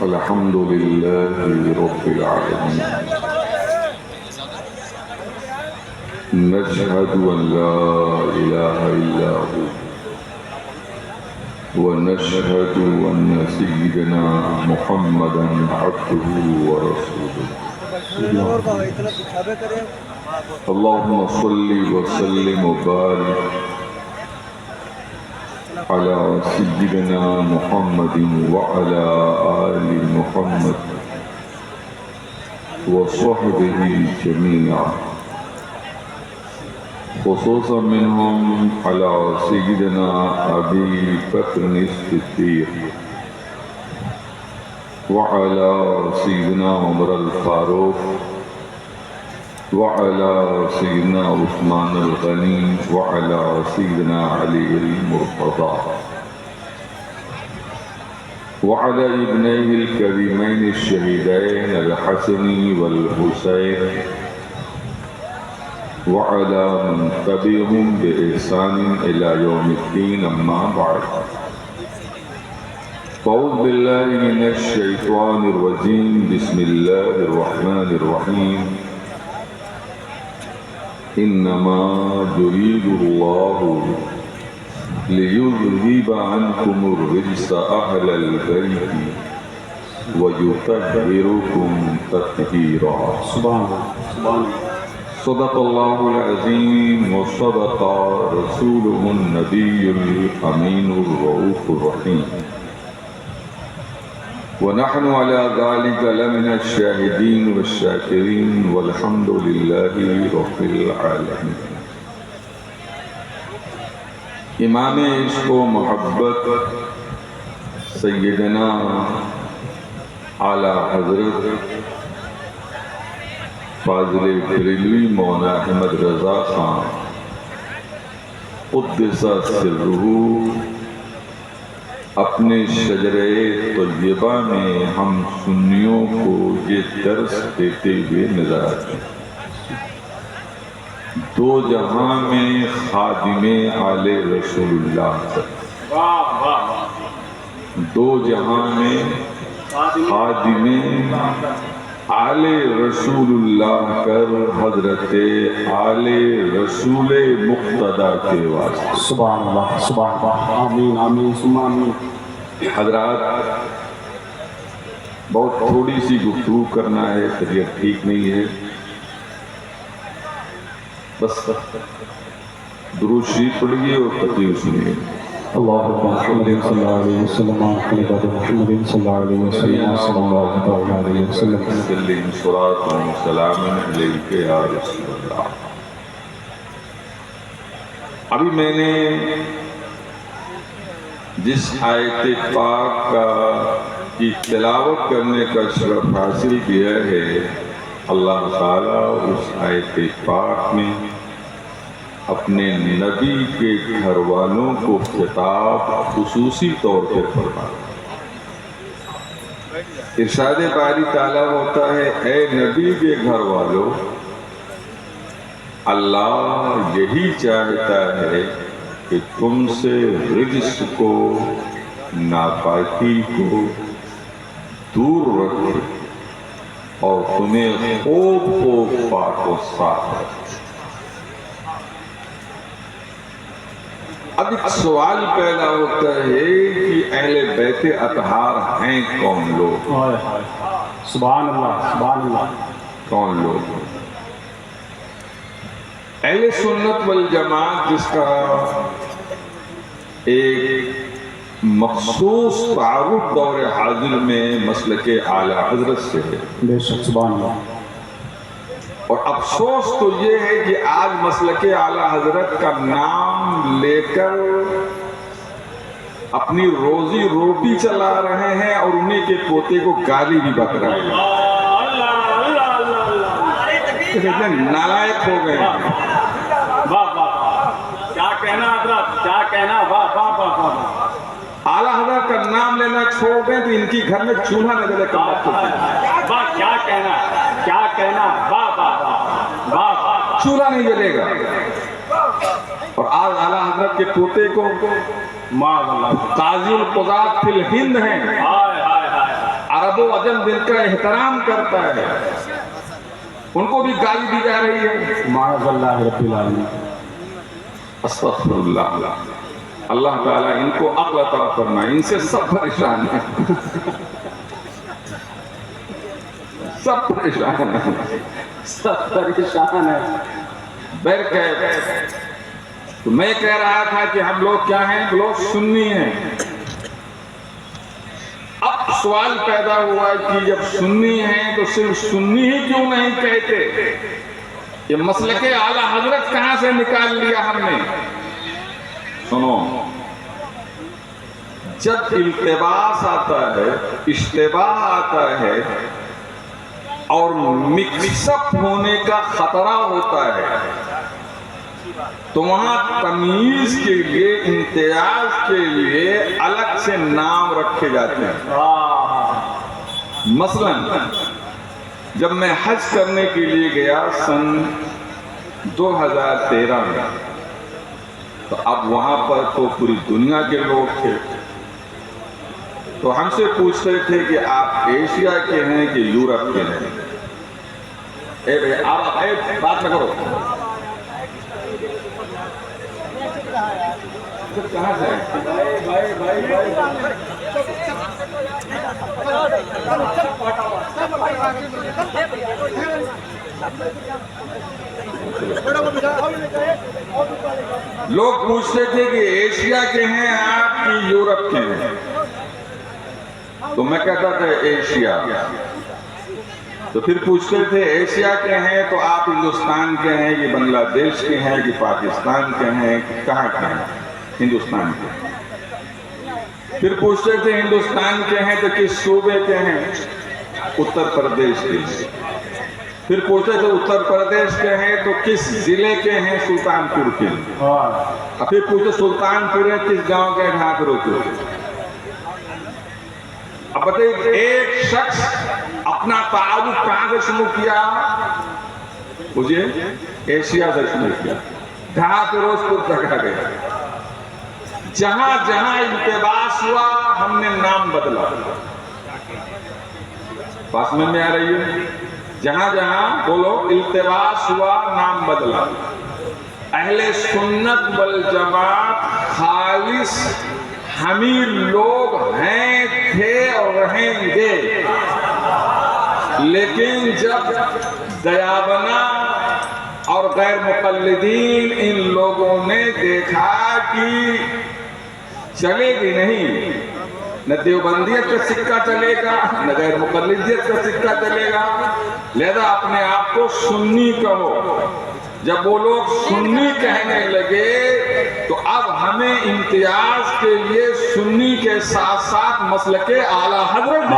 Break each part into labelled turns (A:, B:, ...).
A: الحمد لله رب العالمين نشهد أن لا إله إلا هو ونشهد أن سيدنا محمدا عبده ورسوله اللهم صل وسلم وبارك على سيدنا محمد وعلى آل محمد وصحبه جميعا خصوصا منهم على سيدنا أبي بكر الصديق وعلى سيدنا عمر الفاروق وعلى سيدنا عثمان الغني وعلى سيدنا علي المرتضى وعلى ابنيه الكريمين الشهيدين الحسن والحسين وعلى من تبعهم بإحسان إلى يوم الدين أما بعد أعوذ بالله من الشيطان الرجيم بسم الله الرحمن الرحيم إنما يريد الله ليذهب عنكم الرجس أهل البيت ويطهركم تطهيرا صدق الله العظيم وصدق رسوله النبي الأمين الرؤوف الرحيم ونحن على ذلك لمن الشاهدين والشاكرين والحمد لله رب العالمين امام عشق و محبت سیدنا اعلی حضرت فاضل بریلوی مولانا احمد رضا خان قدس سرہ اپنے شجرہ طیبہ میں ہم سنیوں کو یہ درس دیتے ہوئے نظر آتے ہیں دو جہاں میں خادم آل رسول اللہ دو جہاں میں خادم آل رسول اللہ کر حضرت آل رسول مقتدی کے واسطے
B: سبحان اللہ سبحان اللہ آمین آمین ثم آمین
A: حضرات بہت تھوڑی سی گفتگو کرنا ہے طبیعت ٹھیک نہیں ہے بس درود شریف پڑھیے اور تقریر سنیے
B: اللہم محمد صلی اللہ علیہ وسلم خلیفۃ محمد صلی اللہ علیہ وسلم صلی اللہ علیہ وسلم
A: سلم صلاۃ و سلام علیک یا رسول اللہ ابھی میں نے جس آیت پاک کی تلاوت کرنے کا شرف حاصل کیا ہے اللہ تعالیٰ اس آیت پاک میں اپنے نبی کے گھر والوں کو خطاب خصوصی طور پر فرمایا ارشاد باری تعالیٰ ہوتا ہے اے نبی کے گھر والوں اللہ یہی چاہتا ہے کہ تم سے رجس کو ناپاکی کو دور رکھے اور تمہیں خوب خوب پاک و صاف رکھے اب ایک سوال پیدا ہوتا ہے کہ اہل بیت اطہار ہیں کون لوگ
B: سبحان اللہ سبحان اللہ
A: کون لوگ اہل سنت والجماعت جس کا ایک مخصوص تعارف دور حاضر میں مسلک اعلی حضرت سے ہے
B: بے شک سبحان اللہ
A: اور افسوس تو یہ ہے کہ آج مسلک اعلی حضرت کا نام لے کر اپنی روزی روٹی چلا رہے ہیں اور انہیں کے پوتے کو گالی بھی بک رہے ہیں اتنے نالائق ہو گئے ہیں
B: واہ واہ کیا کہنا حضرت کیا کہنا واہ واہ واہ واہ
A: اعلیٰ حضرت کا نام لینا چھوڑ دیں تو ان کی گھر میں چولہا نہ جلے کمات کو
B: واہ کیا کہنا واہ واہ واہ
A: چولہا نہیں جلے گا اور آج اعلیٰ حضرت کے پوتے کو قاضی القضات فی الہند ہیں، عرب ادب و ادب دل کا احترام کرتا ہے، ان کو بھی گالی دی جا رہی ہے۔
B: معاذ اللہ رب العالمین۔
A: استغفر اللہ۔ اللہ تعالیٰ ان کو عقل عطا فرمائے، ان سے سب پریشان ہیں، سب پریشان ہیں،
B: سب پریشان ہے۔
A: تو میں کہہ رہا تھا کہ ہم لوگ کیا ہیں؟ لوگ سنی ہیں۔ اب سوال پیدا ہوا کہ جب سنی ہیں تو صرف سنی ہی کیوں نہیں کہتے؟ یہ مسلک اعلیٰ حضرت کہاں سے نکال لیا ہم نے؟ سنو، جب التباس آتا ہے، اشتباہ آتا ہے اور مکس اپ ہونے کا خطرہ ہوتا ہے تو وہاں تمیز کے لیے، امتیاز کے لیے الگ سے نام رکھے جاتے ہیں۔ مثلا جب میں حج کرنے کے لیے گیا سن 2013 میں، تو اب وہاں پر تو پوری دنیا کے لوگ تھے، تو ہم سے پوچھتے تھے کہ آپ ایشیا کے ہیں کہ یورپ کے ہیں؟ اے بھئی آپ بات نہ کرو، کہاں سے لوگ پوچھتے تھے کہ ایشیا کے ہیں آپ کی یورپ کے ہیں؟ تو میں کہتا تھا ایشیا۔ تو پھر پوچھتے تھے ایشیا کے ہیں تو آپ ہندوستان کے ہیں کہ بنگلہ دیش کے ہیں کہ پاکستان کے ہیں کہ کہاں کے ہیں؟ ہندوستان کے۔ پھر پوچھتے تھے ہندوستان کے ہیں تو کس صوبے کے ہیں؟ اتر پردیش کے ہیں۔ پھر پوچھتے تھے اتر پردیش کے ہیں تو کس ضلع کے ہیں؟ سلطان پور کے ہیں۔ پھر پوچھتے سلطان پور ہے کس گاؤں کے ہیں؟ ڈھاکرو کے۔ اب بتائیے ایک شخص اپنا تعارف کہاں سے شروع کیا؟ مجھے ایشیا سے شروع کیا، جہاں فیروزپور تک آ گیا۔ جہاں جہاں التباس ہوا ہم نے نام بدلا۔ بات سمجھ میں آ رہی ہے؟ جہاں جہاں بولو التباس ہوا نام بدلا۔ اہل سنت والجماعت خالص ہمیں لوگ ہیں، تھے اور رہیں گے، لیکن جب دیابنا اور غیر مقلدین ان لوگوں نے دیکھا کہ چلے گی نہیں، نہ دیوبندیت کا سکہ چلے گا نہ غیر مقلدیت کا سکہ چلے گا، لہذا اپنے آپ کو سنی کہو۔ جب وہ لوگ سنی کہنے لگے تو اب ہمیں امتیاز کے لیے سنی کے ساتھ ساتھ مسلک اعلیٰ حضرت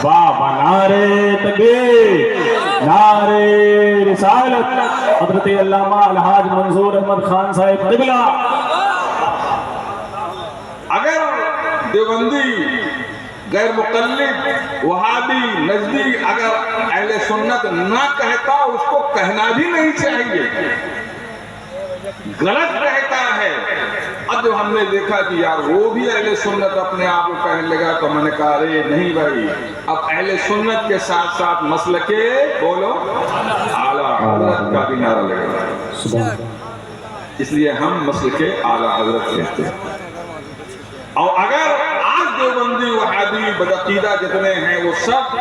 B: بابا نعرے تکبیر، نعرے رسالت، حضرت علامہ الحاج منظور احمد خان صاحب قبلہ۔
A: اگر دیوبندی، غیر مقلد، وہابی، نجدی اگر اہل سنت نہ کہتا اس کو کہنا بھی نہیں چاہیے، غلط کہتا ہے۔ اب جب ہم نے دیکھا کہ یار وہ بھی اہل سنت اپنے آپ کو کہنے لگا تو میں نے کہا ارے نہیں بھائی، اب اہل سنت کے ساتھ ساتھ مسلک بولو اعلیٰ حضرت کا بھی نعرہ لگے گا، اس لیے ہم مسلک اعلیٰ حضرت کہتے ہیں۔ اور اگر آج دیوبندی، وہابی، بدعقیدہ جتنے ہیں وہ سب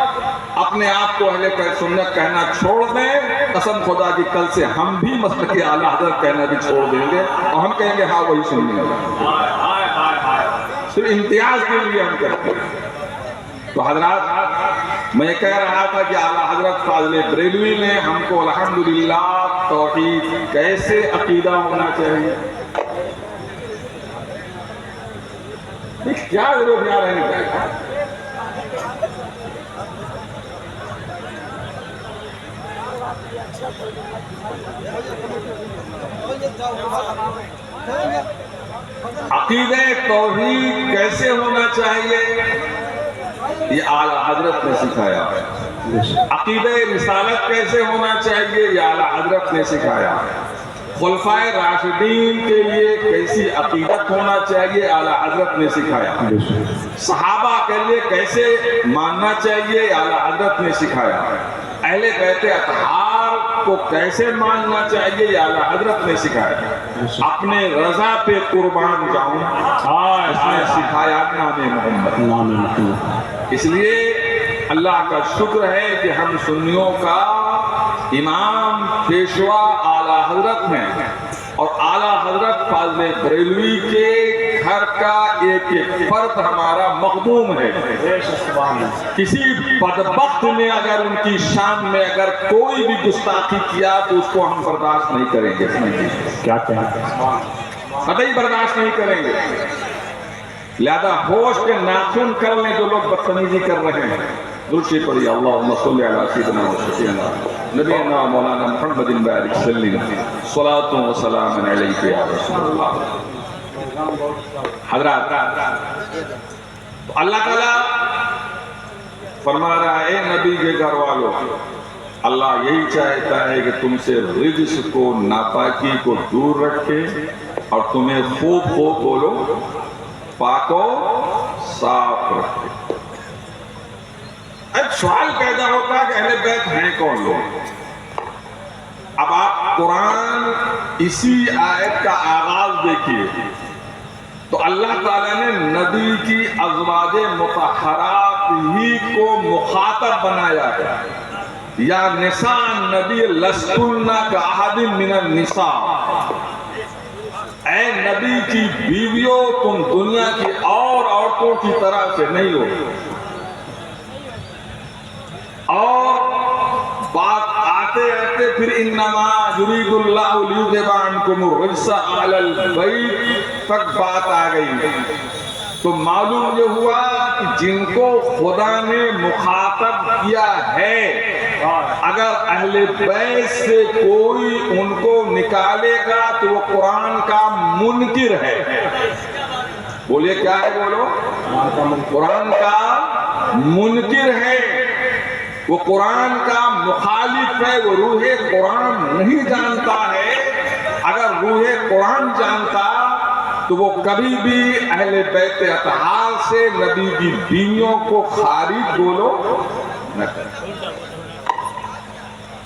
A: اپنے آپ کو اہل سنت کہنا چھوڑ دیں، قسم خدا کی کل سے ہم بھی مسلک اعلیٰ حضرت کہنا بھی چھوڑ دیں گے اور ہم کہیں گے ہاں وہی سنی ہے، صرف امتیاز کے لیے ہم کرتے ہیں۔ تو حضرات میں کہہ رہا تھا کہ اعلیٰ حضرت فاضل بریلوی نے ہم کو الحمدللہ توحید کیسے عقیدہ ہونا چاہیے، کیا ضرورت یہاں رہنے کا، عقیدہ توحید کیسے ہونا چاہیے یہ اعلیٰ حضرت نے سکھایا، عقیدہ رسالت کیسے ہونا چاہیے یہ اعلیٰ حضرت نے سکھایا۔ خلفائے راشدین کے لیے کیسی عقیدت ہونا چاہیے اعلیٰ حضرت نے سکھایا، صحابہ کے لیے کیسے ماننا چاہیے اعلیٰ حضرت نے سکھایا، اہل بیت اطہار کو کیسے ماننا چاہیے اعلیٰ حضرت نے سکھایا، اپنے رضا پہ قربان جاؤں اس نے سکھایا نام محمد۔ اس لیے اللہ کا شکر ہے کہ ہم سنیوں کا امام پیشوا اعلیٰ حضرت ہیں، اور اعلیٰ حضرت فاضل بریلوی کے گھر کا ایک ایک فرد ہمارا مخدوم ہے۔ کسی بدبخت نے اگر ان کی شان میں اگر کوئی بھی گستاخی کیا تو اس کو ہم برداشت نہیں کریں گے،
B: کیا کہیں،
A: قطعی برداشت نہیں کریں گے۔ لہذا ہوش کے ناخن کر لیں جو لوگ بدتمیزی کر رہے ہیں۔ درود شریف پڑھیے، اللہم صلی علی سیدنا و شفیعنا نبینا مولانا محمد بارک سلم صلاۃ و سلام علیک یا رسول اللہ۔ حضرات، اللہ تعالیٰ فرما رہا ہے، اے نبی کے گھر والوں، اللہ یہی چاہتا ہے کہ تم سے رجس کو، ناپاکی کو دور رکھے اور تمہیں خوب خوب بولو پاک و صاف رکھے۔ اب سوال پیدا ہوتا ہے کہ اہل بیت ہیں کون لوگ؟ اب آپ قرآن اسی آیت کا آغاز دیکھیے تو اللہ تعالیٰ نے نبی کی ازواج مطہرات ہی کو مخاطب بنایا ہے، یا نساء نبی لستن کاحد من النساء، اے نبی کی بیویوں تم دنیا کی اور عورتوں کی طرح سے نہیں ہو۔ اور بات آتے آتے پھر انما یرید اللہ لیذھب عنکم الرجس اہل البیت تک بات آ گئی، تو معلوم یہ ہوا کہ جن کو خدا نے مخاطب کیا ہے، اگر اہل بیت سے کوئی ان کو نکالے گا تو وہ قرآن کا منکر ہے۔ بولیے کیا ہے؟ بولو، قرآن کا منکر ہے، وہ قرآن کا مخالف ہے، وہ روح قرآن نہیں جانتا ہے۔ اگر روح قرآن جانتا تو وہ کبھی بھی اہل بیت اطہار سے نبی کی بیویوں کو خارج بولو نہ کرے۔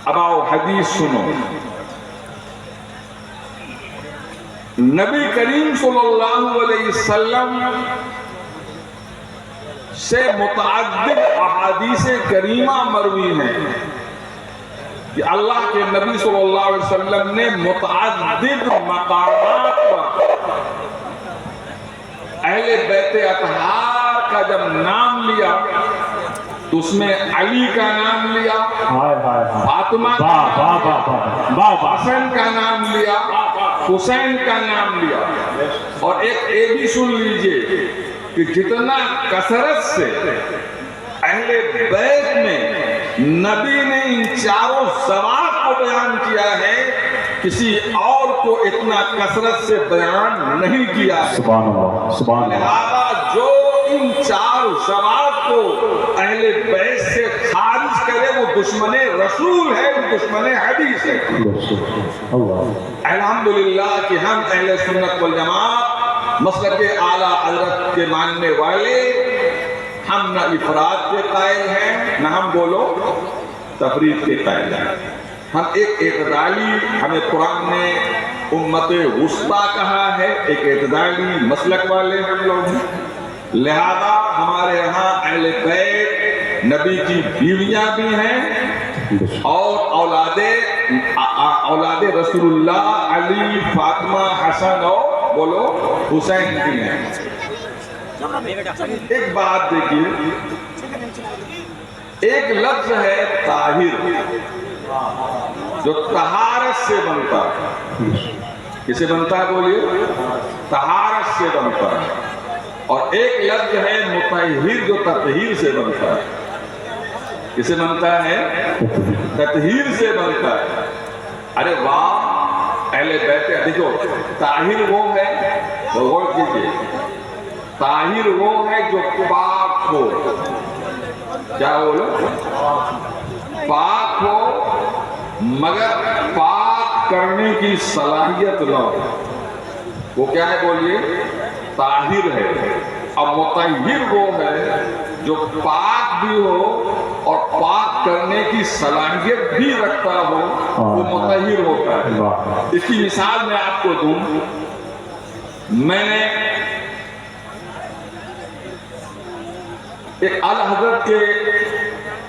A: اب آؤ حدیث سنو۔ نبی کریم صلی اللہ علیہ وسلم سے متعدد احادیث کریمہ مروی ہیں کہ اللہ کے نبی صلی اللہ علیہ وسلم نے متعدد مقامات پر اہل بیت اطہار کا جب نام لیا تو اس میں علی کا نام لیا، فاطمہ حسن کا نام لیا، حسین کا نام لیا، اور ایک یہ بھی سن لیجئے کہ جتنا کثرت سے اہل بیت میں نبی نے ان چاروں ذوات کو بیان کیا ہے، کسی اور کو اتنا کثرت سے بیان نہیں کیا ہے۔
B: سبحان اللہ، سبحان اللہ۔
A: لہذا جو ان چار ذوات کو اہل بیت سے خارج کرے وہ دشمن رسول ہے، وہ دشمن حدیث ہے۔ الحمدللہ کہ ہم اہل سنت والجماعت مسلک اعلیٰ حضرت کے ماننے والے، ہم نہ افراد کے قائل ہیں نہ ہم بولو تفرید کے قائل ہیں، ہم ایک اعتدالی، ہمیں قرآن نے امت وسطیٰ کہا ہے، ایک اعتدالی مسلک والے ہم لوگ ہیں۔ لہذا ہمارے یہاں اہل بیت نبی کی بیویاں بھی ہیں اور اولاد رسول اللہ علی، فاطمہ، حسن اور بولو حسین بھی ہیں۔ ایک بات دیکھیے، ایک لفظ ہے طاہر جو طہارت سے بنتا ہے، کسے بنتا ہے بولیے؟ طہارت سے بنتا ہے، اور ایک لفظ ہے مطہر جو تطہیر سے بنتا ہے، کسے بنتا ہے؟ تطہیر سے بنتا ہے۔ ارے واہ، اہل بیت دیکھو، طاہر وہ ہے، غور کیجئے، طاہر وہ ہے جو پاک ہو، کیا بولو؟ پاک ہو، مگر پاک کرنے کی صلاحیت نہ ہو، وہ کیا ہے بولیے؟ طاہر ہے۔ اب مطہر وہ ہے جو پاک بھی ہو اور پاک کرنے کی صلاحیت بھی رکھتا ہو، وہ مطہر ہوتا ہے۔ اس کی مثال میں آپ کو دوں، میں نے ایک اعلیٰ حضرت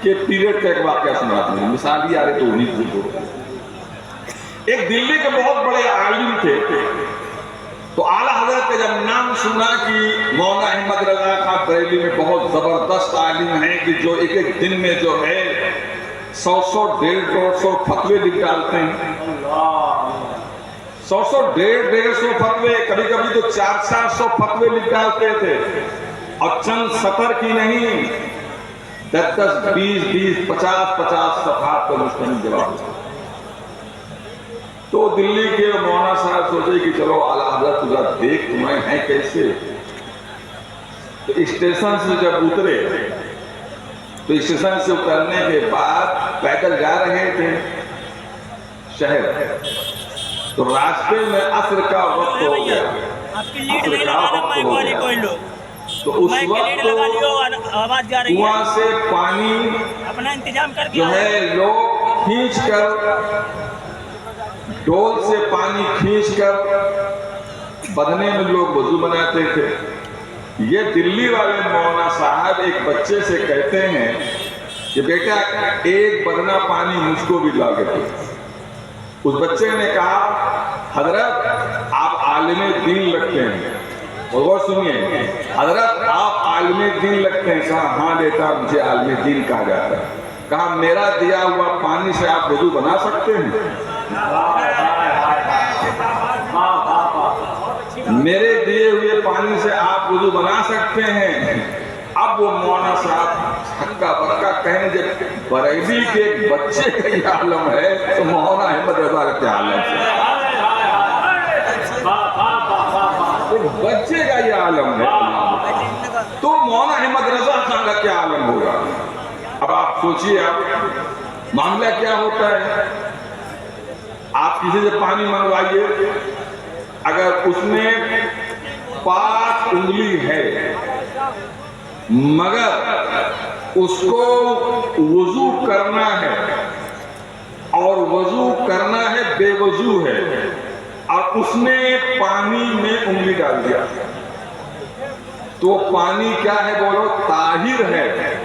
A: کے پیریڈ کا ایک واقعہ سنا دوں، مثال یہ آ رہی تو انہیں کو۔ ایک دلی کے بہت بڑے عالم تھے، تو اعلیٰ حضرت کا جب نام سنا کہ مولانا احمد رضا خان بریلوی میں بہت زبردست عالم ہیں کہ جو ایک ایک دن میں جو ہے 100 150 فتوے لکھ ڈالتے ہیں، 100 150 فتوے، کبھی کبھی تو 400 فتوے لکھ ڈالتے تھے، اور چند سطر کی نہیں، 10 20 50 صفحات پر مشتمل جواب۔ تو دلی کے مولانا صاحب سوچے کہ چلو اعلیٰ حضرت ذرا دیکھ تمہیں ہیں کیسے۔ تو اسٹیشن سے جب اترے، تو اسٹیشن سے اترنے کے بعد پیدل جا رہے تھے شہر، تو راستے میں عصر کا وقت ہو گیا، عصر کا وقت ہو گیا، تو اس وقت کنواں سے پانی جو ہے لوگ کھینچ کر، ڈول سے پانی کھینچ کر بدنے میں لوگ وضو بناتے تھے۔ یہ دلی والے مولانا صاحب ایک بچے سے کہتے ہیں کہ بیٹا ایک بدنہ پانی مجھ کو بھی لا کے دو۔ اس بچے نے کہا حضرت آپ عالم دین لگتے ہیں، اور سنیے حضرت آپ عالم دین لگتے ہیں۔ کہا ہاں بیٹا مجھے عالم دین کہا جاتا ہے۔ کہا میرا دیا ہوا پانی سے آپ وضو بنا سکتے ہیں؟ میرے دیے ہوئے پانی سے آپ وضو بنا سکتے ہیں؟ اب وہ مولانا صاحب ہکا بکا کہنے جب بریلی کے ایک بچے کا یہ عالم ہے تو مولانا احمد رضا کا کیا عالم ہے؟ بچے کا یہ عالم ہے تو مولانا احمد رضا خان کا کیا عالم ہوگا؟ اب آپ سوچئے آپ معاملہ کیا ہوتا ہے۔ آپ کسی سے پانی منگوائیے، اگر اس میں پاک انگلی ہے مگر اس کو وضو کرنا ہے اور وضو کرنا ہے بے وضو ہے، اور اس نے پانی میں انگلی ڈال دیا، تو پانی کیا ہے بولو؟ طاہر ہے۔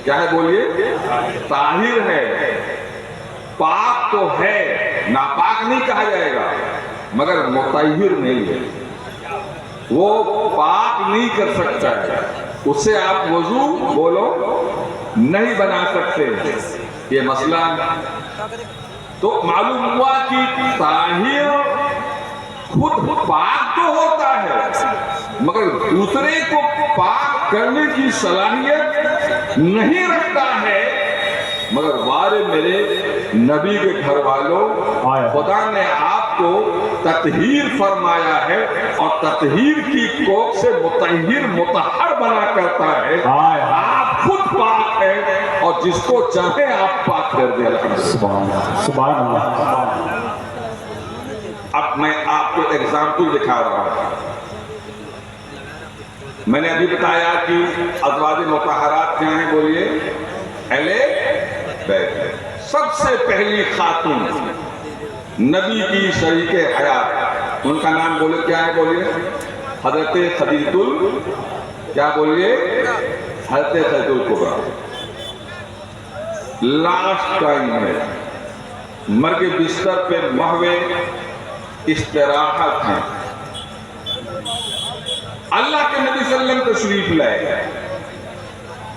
A: کیا ہے بولیے؟ طاہر ہے، پاک تو ہے، ناپاک نہیں کہا جائے گا مگر مطہر نہیں ہے، وہ پاک نہیں کر سکتا ہے، اس سے آپ وضو بولو نہیں بنا سکتے۔ یہ مسئلہ تو معلوم ہوا کہ طاہر خود پاک تو ہوتا ہے مگر دوسرے کو پاک کرنے کی صلاحیت نہیں رکھتا ہے۔ مگر وارے میرے نبی کے گھر والوں، خدا نے آپ کو تطہیر فرمایا ہے اور تطہیر کی کوکھ سے مطہر مطہر بنا کرتا ہے۔ آپ خود پاک ہیں اور جس کو چاہیں آپ پاک کر دیں۔
B: سبحان اللہ۔
A: اب میں آپ کو ایگزامپل دکھا رہا ہوں۔ میں نے ابھی بتایا کہ ازواج مطہرات کیا ہیں بولیے؟ اہل بیت۔ سب سے پہلی خاتون نبی کی شریک حیات، ان کا نام بولے کیا ہے بولیے؟ حضرت خدیجہ کیا بولیے؟ حضرت خدیجہ الکبریٰ۔ لاسٹ ٹائم میں مرگ بستر پہ محو استراحت ہیں، اللہ کے نبی صلی اللہ علیہ وسلم تشریف لائے،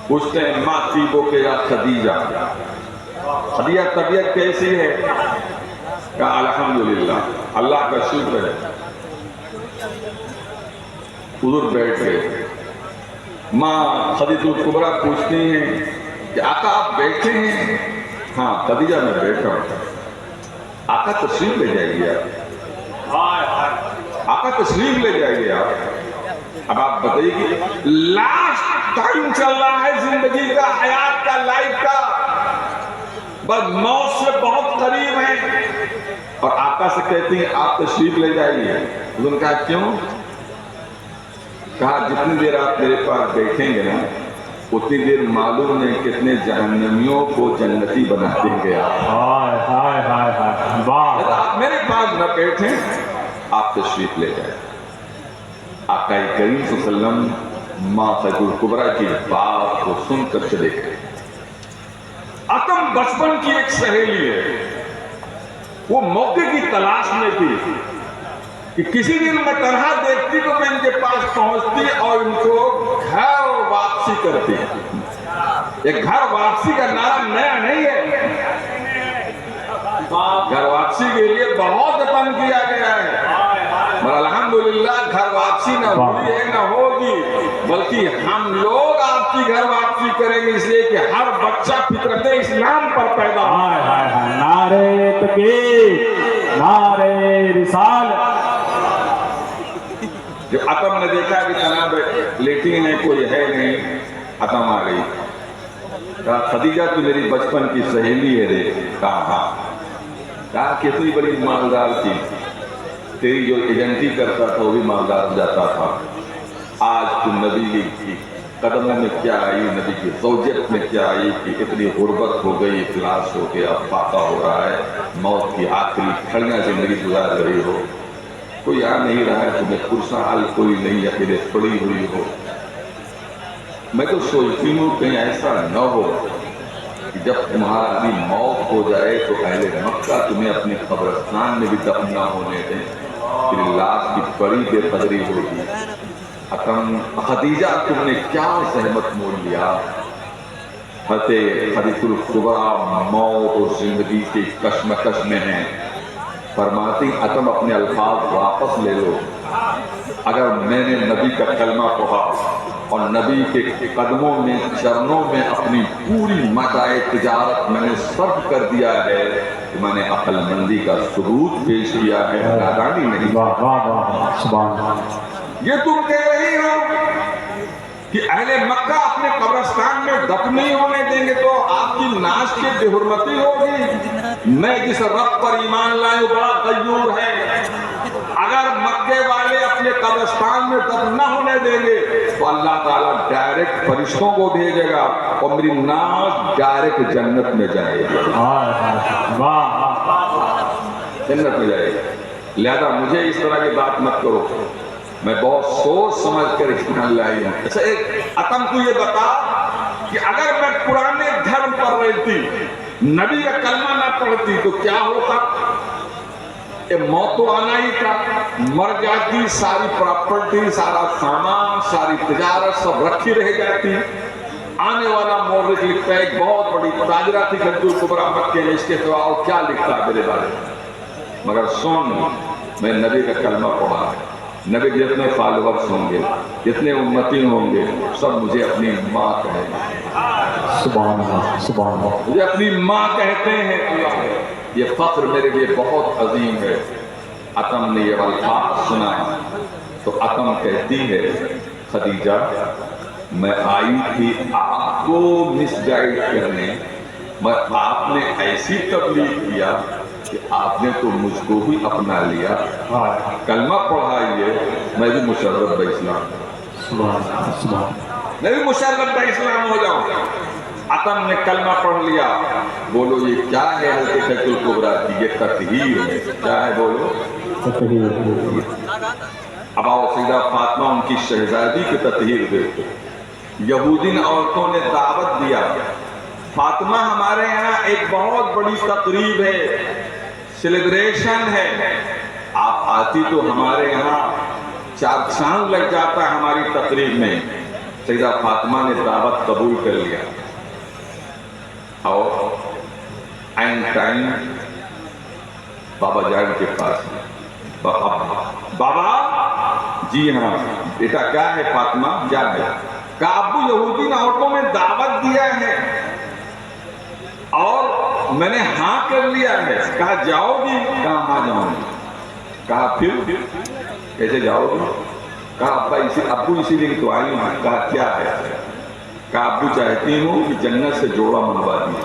A: پوچھتے ہیں ماں طیبو کے یا خدیجہ، خدیجہ طبیعت کیسی ہے؟ کہا الحمدللہ، اللہ کا شکر ہے۔ حضور بیٹھ گئے، ماں خدیجہ الکبریٰ پوچھتی ہیں کہ آقا آپ بیٹھے ہیں؟ ہاں خدیجہ میں بیٹھا ہوں۔ آقا تشریف لے جائیے آپ، آقا تشریف لے جائیے آپ۔ اب آپ بتائیے کہ لاسٹ ٹائم چل رہا ہے زندگی کا، حیات کا، لائف کا، بس موت سے بہت قریب ہیں، اور آقا سے کہتی ہیں آپ تشریف لے جائیے۔ انہوں نے کہا کیوں؟ کہا جتنی دیر آپ میرے پاس بیٹھیں گے نا اتنی دیر معلوم نہیں کتنے جہنمیوں کو جنتی بنا دیں گے آپ۔
B: ہائے ہائے ہائے ہائے، واہ،
A: آپ میرے پاس نہ بیٹھیں، آپ تشریف لے جائیں۔ آقا کریم صلی اللہ علیہ وسلم ماں خدیجہ الکبریٰ کی بات کو سن کر چلے گئے۔ اتم بچپن کی ایک سہیلی ہے، وہ موقع کی تلاش میں تھی کہ کسی دن میں تنہا دیکھتی تو میں ان کے پاس پہنچتی اور ان کو گھر واپسی کرتی۔ ایک گھر واپسی کا نعرہ نیا نہیں ہے، گھر واپسی کے لیے بہت یتن کیا گیا ہے، مگر الحمدللہ گھر واپسی نہ ہوئی ہے نہ ہوگی، بلکہ ہم لوگ آپ کی گھر واپسی کریں گے، اس لیے کہ ہر بچہ فطرت اسلام پر پیدا ہوا۔
B: ہائے ہائے ہائے، نعرے تکبیر، نعرے رسالت۔
A: جو اتم نے دیکھا کہ جناب لیٹی نہیں، کوئی ہے نہیں، اتم آ گئی، کہا خدیجہ تو میری بچپن کی سہیلی ہے رے؟ کہا ہاں۔ کہا کتنی بڑی مالدار تھی، تیری جو ایجنٹی کرتا تھا وہ بھی مالدار جاتا تھا، آج تو نبی کی قدموں میں کیا آئی، نبی کی زوجت میں کیا آئی کہ اتنی غربت ہو گئی، افلاس ہو گیا، فاقہ ہو رہا ہے، موت کی آخری گھڑیاں زندگی گزار رہی ہو، کوئی آ نہیں رہا ہے، تمہیں پرسہ حال کوئی نہیں، اکیلے پڑی ہوئی ہو۔ میں تو سوچتی ہوں کہیں ایسا نہ ہو کہ جب تمہاری موت ہو جائے تو اہل مکہ تمہیں اپنے قبرستان میں بھی دفن نہ ہونے دیں، پھر لاش کی بڑی بے قدری ہوگی۔ خدیجہ تم نے کیا زحمت مول لیا۔ خدیجہ الکبریٰ موت اور زندگی کی کشمکش میں ہیں، فرماتی اتم اپنے الفاظ واپس لے لو، اگر میں نے نبی کا کلمہ پڑھا اور نبی کے قدموں میں چرنوں میں اپنی پوری متاع تجارت میں نے صرف کر دیا ہے تو میں نے عقل مندی کا ثبوت پیش کیا ہے، نادانی نہیں۔
B: واہ واہ واہ، سبحان اللہ۔
A: یہ تم کہہ رہی ہو کہ اہل مکہ اپنے قبرستان میں دفن نہیں ہونے دیں گے تو آپ کی ناش کی بے حرمتی ہوگی۔ میں جس رب پر ایمان لائے بڑا غیور ہے، اگر مکے والے اپنے قبرستان میں دفن نہ ہونے دیں گے تو اللہ تعالیٰ ڈائریکٹ فرشتوں کو بھیجے گا اور میری ناش ڈائریکٹ جنت میں جائے گی، جنت میں جائے گی۔ لہذا مجھے اس طرح کی بات مت کرو، میں بہت سوچ سمجھ کر ایمان لائی ہوں۔ اچھا ایک اتم کو یہ بتا کہ اگر میں پرانے دھرم پر رہتی، نبی کا کلمہ نہ پڑھتی تو کیا ہوتا؟ موت تو آنا ہی تھا، مر جاتی، ساری پراپرٹی، سارا سامان، ساری تجارت سب رکھی رہ جاتی۔ آنے والا مورخ لکھتا ہے ایک بہت بڑی تاجرہ تھی خدیجہ الکبریٰ مکے میں، اس کے سوا اور کیا لکھتا ہے میرے بارے میں؟ مگر سن، میں نبی کا کلمہ پڑھا ہے، نبی کے جتنے فالورز ہوں گے، جتنے امتی ہوں گے، سب مجھے اپنی ماں کہیں گے۔
B: سبحان اللہ، سبحان اللہ۔
A: مجھے اپنی ماں کہتے ہیں، یہ فخر میرے لیے بہت عظیم ہے۔ اتم نے یہ الفاظ سنا تو اتم کہتی ہے خدیجہ میں آئی تھی آپ کو مس گائیڈ کرنے، مگر آپ نے ایسی تبلیغ کیا کہ آپ نے تو مجھ کو ہی اپنا لیا، کلمہ پڑھائیے، میں بھی مشرف بہ اسلام، میں بھی مشرف بہ اسلام ہو جاؤں۔ اتم نے کلمہ پڑھ لیا۔ بولو یہ کیا ہے حضرت خدیجہ الکبریٰ کی؟ یہ تطہیر ہے۔ کیا ہے بولو؟ اب آؤ سیدہ فاطمہ ان کی شہزادی کی تطہیر دیکھو۔ یہودین عورتوں نے دعوت دیا، فاطمہ ہمارے یہاں ایک بہت بڑی تقریب ہے، سیلیبریشن ہے، آپ آتی تو ہمارے یہاں 4 چاند لگ جاتا ہے ہماری تقریب میں۔ سیدہ فاطمہ نے دعوت قبول کر لیا اور این ٹائم بابا جان کے پاس، بابا جی ہاں بیٹا کیا ہے؟ فاطمہ کیا ہے؟ کہا ابو یہودین عورتوں میں دعوت دیا ہے اور میں نے ہاں کر لیا ہے۔ کہا جاؤ گی؟ کہا ہاں جاؤں گی۔ کہا پھر کیسے جاؤ گی؟ کہا ابو اسی لیے تو آئی ہوں۔ کہا کیا ہے؟ کہا ابو چاہتی ہوں کہ جنت سے جوڑا منگوا دیا۔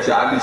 A: 40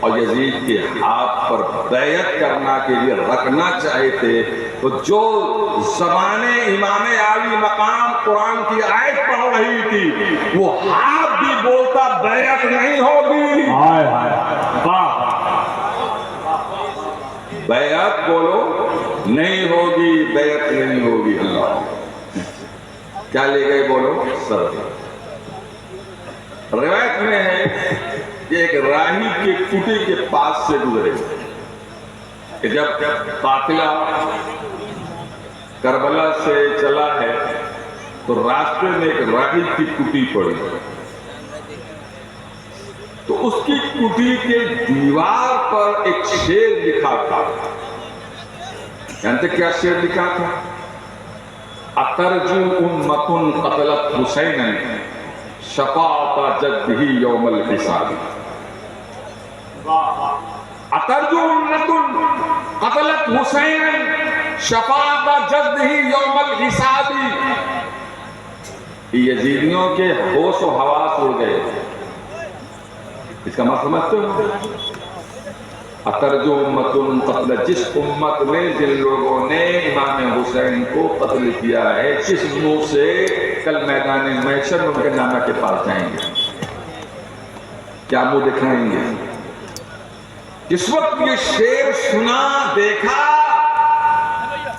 A: اور یزید کے ہاتھ پر بیعت کرنا کے لیے رکھنا چاہتے تو جو زبان امام عالی مقام قرآن کی آیت پڑھ رہی تھی وہ ہاتھ بھی بولتا بیعت نہیں ہوگی، بیعت بولو نہیں ہوگی، بیعت نہیں ہوگی۔ اللہ کیا لے گئے بولو؟ سر۔ روایت میں ہے کہ ایک راہی کے کٹی کے پاس سے گزرے کہ جب قافلہ کربلا سے چلا ہے تو راستے میں ایک راہی کی کٹی پڑی، تو اس کی کٹی کے دیوار پر ایک شعر لکھا تھا۔ جانتے کیا شعر لکھا تھا؟ اترجو امۃ قتلت حسینا شفاعت جدہ یوم الحساب۔ اترجو امۃ قتلت حسینا شفاعت جدہ یوم الحساب۔ یزیدیوں کے ہوش و حواس اڑ گئے۔ اس کا مطلب سمجھتے ہو؟ اترجو امۃ قتلت، جس امت میں جن لوگوں نے امام حسین کو قتل کیا ہے، جس منہ سے کل میدان محشر ان کے نامہ کے پاس جائیں گے، کیا منہ دکھائیں گے؟ جس وقت یہ شعر سنا دیکھا،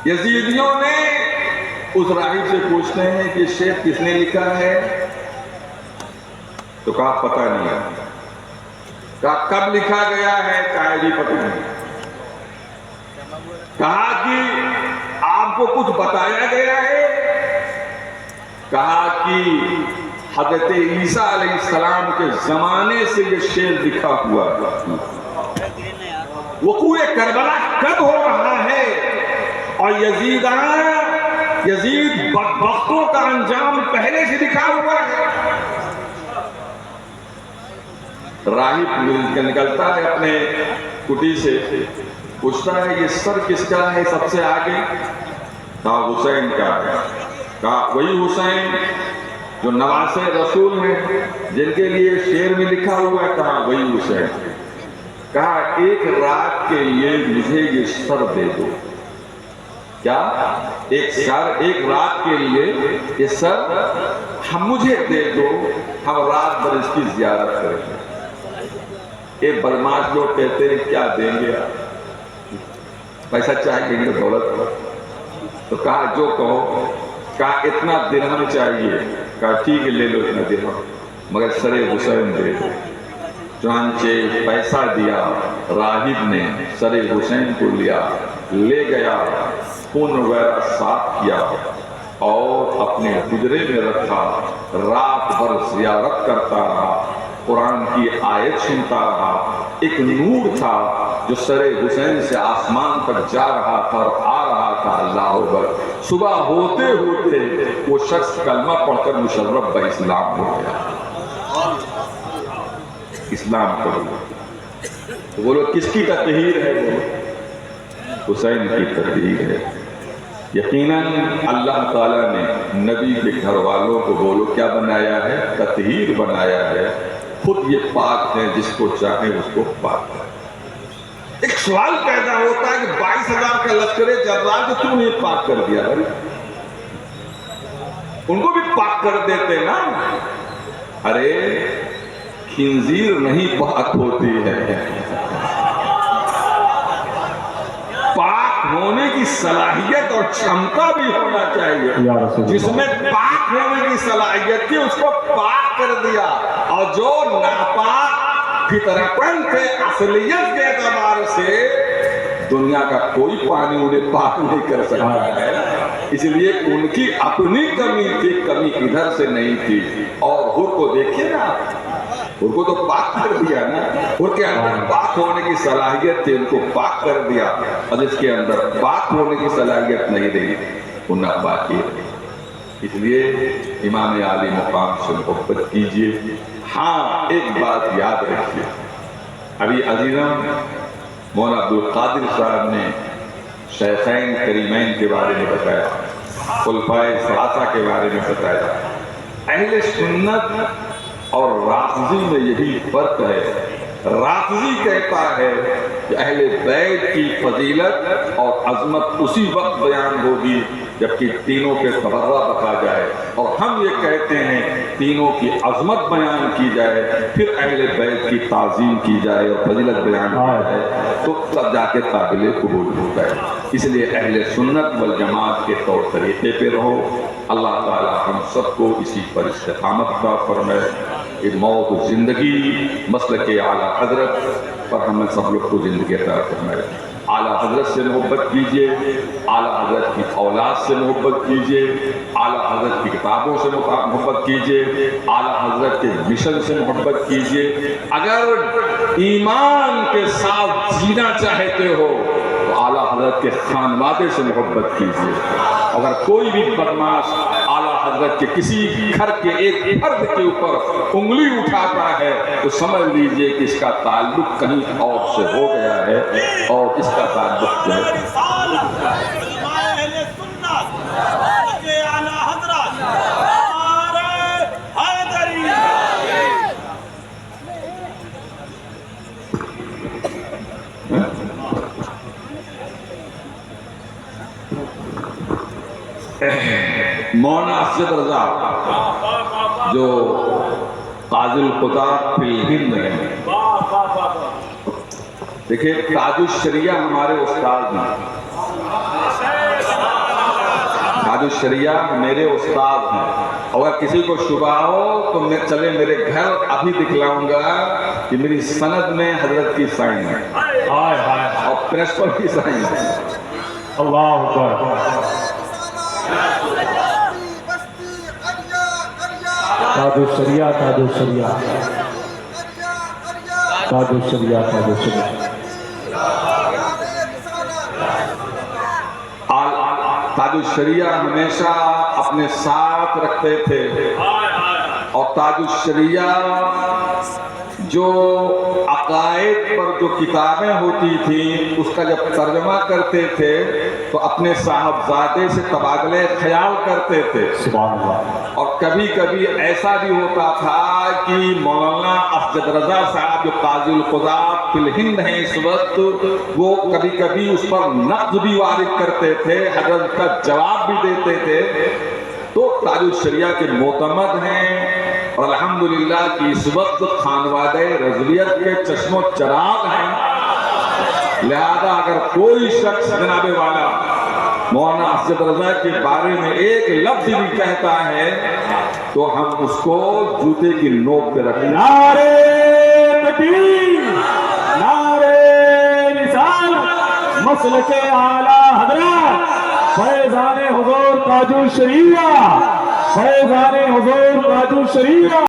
A: یزیدیوں نے اس راہب سے پوچھتے ہیں کہ شعر کس نے لکھا ہے؟ تو کہا پتہ نہیں ہے۔ کہا کب لکھا گیا ہے؟ کہا جی پتہ نہیں۔ کہا کہ آپ کو کچھ بتایا گیا ہے؟ کہا کہ حضرت عیسیٰ علیہ السلام کے زمانے سے یہ شعر لکھا ہوا ہے۔ وقوع کربلا کب ہو رہا ہے اور یزید بدبختوں کا انجام پہلے سے لکھا ہوا ہے۔ راہب نکلتا ہے اپنے کٹی سے، پوچھتا ہے یہ سر کس کا ہے سب سے آگے؟ کہا حسین کا ہے۔ کہا وہی حسین جو نواسے رسول ہیں جن کے لیے شعر میں لکھا ہوا ہے؟ کہا وہی حسین۔ کہا ایک رات کے لیے مجھے یہ سر دے دو۔ کیا؟ ایک رات کے لیے یہ سر ہم مجھے دے دو، ہم رات بھر اس کی زیارت کریں۔ ایک بدماش لوگ کہتے ہیں کیا دیں گے آپ؟ پیسہ چاہیے گے، دولت؟ تو کہا جو کہو۔ کہا اتنا درہم چاہیے۔ کہا ٹھیک ہے لے لو اتنا درہم، مگر سر حسین دے دو۔ چنانچہ پیسہ دیا، راہب نے سر حسین کو لے گیا، خون وغیرہ صاف کیا اور اپنے حجرے میں رکھا، رات بھر زیارت کرتا رہا، قرآن کی آیت سنتا رہا۔ ایک نور تھا جو سر حسین سے آسمان تک جا رہا تھا اور آ رہا تھا۔ اللہ اکبر۔ صبح ہوتے ہوتے وہ شخص کلمہ پڑھ کر مشرف باسلام ہو گیا، اسلام پڑھ گیا۔ تو بولو کس کی تطہیر ہے؟ بولو حسین کی تطہیر ہے۔ یقیناً اللہ تعالیٰ نے نبی کے گھر والوں کو بولو کیا بنایا ہے؟ تطہیر بنایا ہے۔ خود یہ پاک ہے، جس کو چاہے اس کو پاک ہے۔ ایک سوال پیدا ہوتا ہے کہ 22,000 کا لشکر جرار کو کیوں نہیں پاک کر دیا؟ ان کو بھی پاک کر دیتے نا۔ ارے خنزیر نہیں پاک ہوتی ہے، پاک ہونے کی صلاحیت اور چھمتا بھی ہونا چاہیے۔ جس میں پاک ہونے کی صلاحیت تھی اس کو پاک کر دیا، اور جو ناپاک فطرتاً تھے اصلیت کے اعتبار سے دنیا کا کوئی پانی انہیں پاک نہیں کر سکتا ہے۔ اس لیے ان کی اپنی کمی تھی، کمی ادھر سے نہیں تھی۔ اور حر کو دیکھیے نا، حر کو تو پاک کر دیا نا، حر کے اندر پاک ہونے کی صلاحیت تھی، ان کو پاک کر دیا، اور جس کے اندر پاک ہونے کی صلاحیت نہیں رہی وہ ناپاک ہی رہی۔ اس لیے امام عالی مقام سے محبت کیجیے۔ ہاں ایک بات یاد رکھیے، ابھی عزیزم مولانا عبدالقادر صاحب نے شیخین کریمین کے بارے میں بتایا، خلفائے ثلاثہ کے بارے میں بتایا۔ اہل سنت اور رافضی میں یہی فرق ہے. رافضی کہتا ہے کہ اہل بیت کی فضیلت اور عظمت اسی وقت بیان ہوگی جبکہ تینوں پہ تبرہ بکا جائے، اور ہم یہ کہتے ہیں تینوں کی عظمت بیان کی جائے پھر اہل بیت کی تعظیم کی جائے اور فضیلت بیان کی جائے تو تب جا کے قابل قبول ہوتا ہے. اس لیے اہل سنت والجماعت کے طور طریقے پہ رہو. اللہ تعالی ہم سب کو اسی پر استقامت عطا فرمائے. ایک موت و زندگی مسلک اعلیٰ حضرت پر ہم سب لوگ کو زندگی عطا فرمائے. اعلیٰ حضرت سے محبت کیجئے، اعلیٰ حضرت کی اولاد سے محبت کیجئے، اعلیٰ حضرت کی کتابوں سے محبت کیجئے، اعلیٰ حضرت کے مشن سے محبت کیجئے. اگر ایمان کے ساتھ جینا چاہتے ہو تو اعلیٰ حضرت کے خانوادے سے محبت کیجئے. اگر کوئی بھی بدماش اعلیٰ حضرت کے کسی گھر کے ایک فرد کے اوپر انگلی اٹھاتا ہے تو سمجھ لیجئے کہ اس کا تعلق کہیں اور سے ہو گیا ہے اور اس کا تعلق جو ہے مولانا اسجد رضا جو قاضی القضات فی الہند ہیں. دیکھیں تاج الشریعہ ہمارے استاد ہیں، تاج الشریعہ میرے استاد ہیں. اگر کسی کو شبہ ہو تو میں چلے میرے گھر ابھی دکھلاؤں گا کہ میری سند میں حضرت کی سائن ہے اور پریس پر کی سائن ہے.
B: اللہ اکبر. تاج الشریعہ، تاج الشریعہ، تاج الشریعہ، تاج الشریعہ.
A: تاج الشریعہ ہمیشہ اپنے ساتھ رکھتے تھے اور تاج الشریعہ جو عقائد پر جو کتابیں ہوتی تھیں اس کا جب ترجمہ کرتے تھے تو اپنے صاحبزادے سے تبادلہ خیال کرتے تھے.
B: سبحان اللہ.
A: اور کبھی کبھی ایسا بھی ہوتا تھا کہ مولانا اسجد رضا صاحب جو قاضی القضات فی الہند ہیں اس وقت، وہ کبھی کبھی اس پر نقد بھی وارد کرتے تھے، حضرت کا جواب بھی دیتے تھے. تو تاج الشریعہ کے معتمد ہیں اور الحمدللہ کہ اس وقت خانوادہ رضویت کے چشم و چراغ ہیں. لہذا اگر کوئی شخص جناب والا مولانا اسجد رضا کے بارے میں ایک لفظ بھی کہتا ہے تو ہم اس کو جوتے کی نوک پہ رکھیں.
B: نعرہ تکبیر، نعرہ رسالت، مسلک اعلیٰ حضرت فیضان حضور تاج الشریعہ، فیضان حضور تاج الشریعہ.